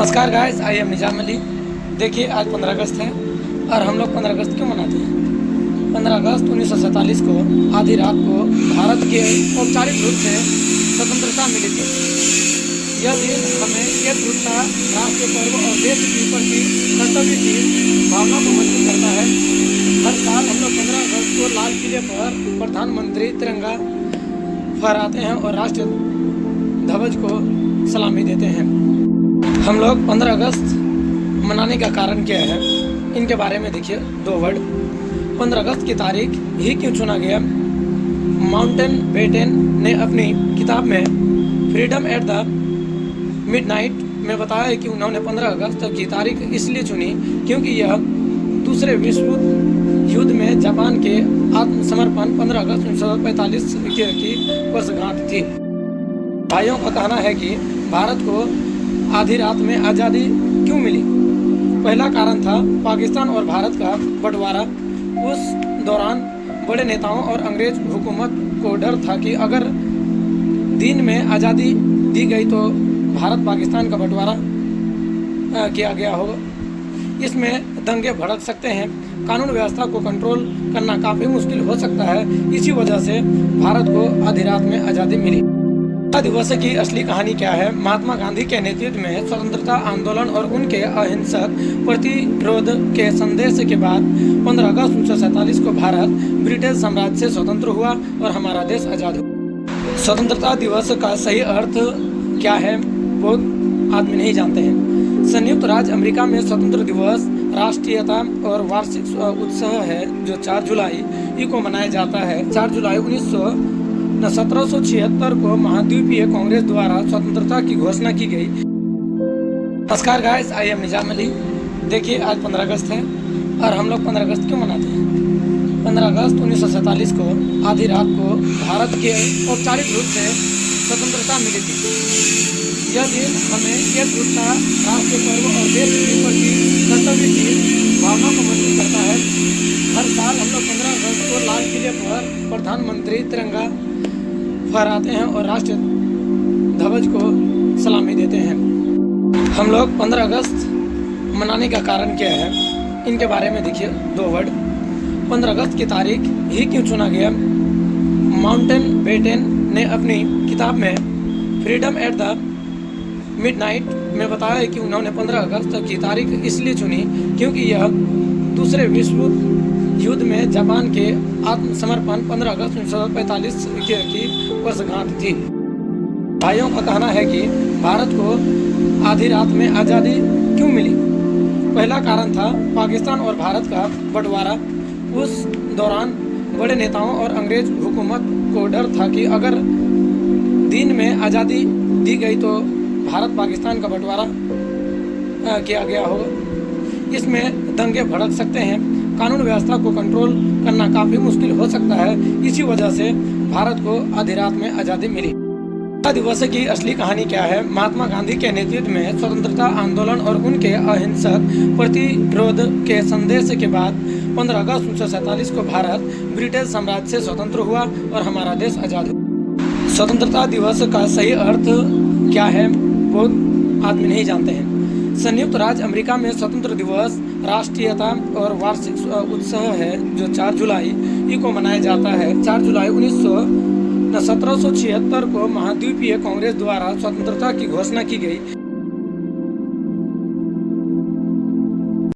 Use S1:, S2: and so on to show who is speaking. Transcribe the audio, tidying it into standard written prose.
S1: नमस्कार guys, I am Nizam Ali. देखिए, आज 15 अगस्त है और हम लोग 15 अगस्त क्यों मनाते हैं। 15 अगस्त 1947 को आधी रात को भारत के औपचारिक रूप से स्वतंत्रता मिली थी। यह दिन हमें एकजुटता, राष्ट्रीय पर्व और देश के प्रति कर्तव्य की भावना को मजबूत करता है। हर साल हम लोग 15 अगस्त को लाल किले पर प्रधानमंत्री तिरंगा फहराते हैं और राष्ट्रीय ध्वज को सलामी देते हैं। हम लोग 15 अगस्त मनाने का कारण क्या है, इनके बारे में देखिए दो वर्ड। 15 अगस्त की तारीख ही क्यों चुना गया। माउंटेन बेटन ने अपनी किताब में फ्रीडम एट द मिडनाइट में बताया है कि उन्होंने 15 अगस्त की तारीख इसलिए चुनी क्योंकि यह दूसरे विश्व युद्ध में जापान के आत्मसमर्पण 15 अगस्त 1945 की वर्षगांठ थी। भाइयों का कहना है कि भारत को आधी रात में आज़ादी क्यों मिली। पहला कारण था पाकिस्तान और भारत का बंटवारा। उस दौरान बड़े नेताओं और अंग्रेज हुकूमत को डर था कि अगर दिन में आज़ादी दी गई तो भारत पाकिस्तान का बंटवारा किया गया होगा। इसमें दंगे भड़क सकते हैं, कानून व्यवस्था को कंट्रोल करना काफ़ी मुश्किल हो सकता है। इसी वजह से भारत को आधी रात में आज़ादी मिली। दिवस की असली कहानी क्या है। महात्मा गांधी के नेतृत्व में स्वतंत्रता आंदोलन और उनके अहिंसक प्रतिरोध के संदेश के बाद 15 अगस्त 1947 को भारत ब्रिटिश साम्राज्य से स्वतंत्र हुआ और हमारा देश आज़ाद हुआ। स्वतंत्रता दिवस का सही अर्थ क्या है वो आदमी नहीं जानते हैं। संयुक्त राज्य अमेरिका में स्वतंत्र दिवस राष्ट्रीयता और वार्षिक उत्सव है जो 4 जुलाई को मनाया जाता है। 4 जुलाई 1776 को महाद्वीपीय कांग्रेस द्वारा स्वतंत्रता की घोषणा की गई। नमस्कार guys, I am Nizam Ali. देखिए, आज 15 अगस्त है और हम लोग 15 अगस्त क्यों मनाते हैं। 15 अगस्त 1947 को आधी रात को भारत के औपचारिक रूप से स्वतंत्रता मिली थी। यह दिन हमें एकजुटता, राष्ट्रीय पर्व और देश के प्रति कर्तव्य की भावना को मजबूत करता है। हर साल हम लोग 15 अगस्त को लाल किले पर प्रधानमंत्री तिरंगा फहराते हैं और राष्ट्रीय ध्वज को सलामी देते हैं। हम लोग 15 अगस्त मनाने का कारण क्या है, इनके बारे में देखिए दो वर्ड। 15 अगस्त की तारीख ही क्यों चुना गया। माउंटेन बेटन ने अपनी किताब में फ्रीडम एट द मिडनाइट में बताया है कि उन्होंने 15 अगस्त की तारीख इसलिए चुनी क्योंकि यह दूसरे विश्व युद्ध में जापान के आत्मसमर्पण 15 अगस्त 1945 की वर्षगांठ थी। भाइयों का कहना है कि भारत को आधी रात में आज़ादी क्यों मिली। पहला कारण था पाकिस्तान और भारत का बंटवारा। उस दौरान बड़े नेताओं और अंग्रेज हुकूमत को डर था कि अगर दिन में आज़ादी दी गई तो भारत पाकिस्तान का बंटवारा किया गया होगा। इसमें दंगे भड़क सकते हैं, कानून व्यवस्था को कंट्रोल करना काफ़ी मुश्किल हो सकता है। इसी वजह से भारत को आधी रात में आज़ादी मिली। दिवस की असली कहानी क्या है। महात्मा गांधी के नेतृत्व में स्वतंत्रता आंदोलन और उनके अहिंसक प्रतिरोध के संदेश के बाद 15 अगस्त 1947 को भारत ब्रिटिश साम्राज्य से स्वतंत्र हुआ और हमारा देश आज़ाद हुआ। स्वतंत्रता दिवस का सही अर्थ क्या है वो आदमी नहीं जानते हैं। संयुक्त राज्य अमेरिका में स्वतंत्र दिवस राष्ट्रीयता और वार्षिक उत्सव है जो 4 जुलाई को मनाया जाता है। 4 जुलाई 1776 को महाद्वीपीय कांग्रेस द्वारा स्वतंत्रता की घोषणा की गई।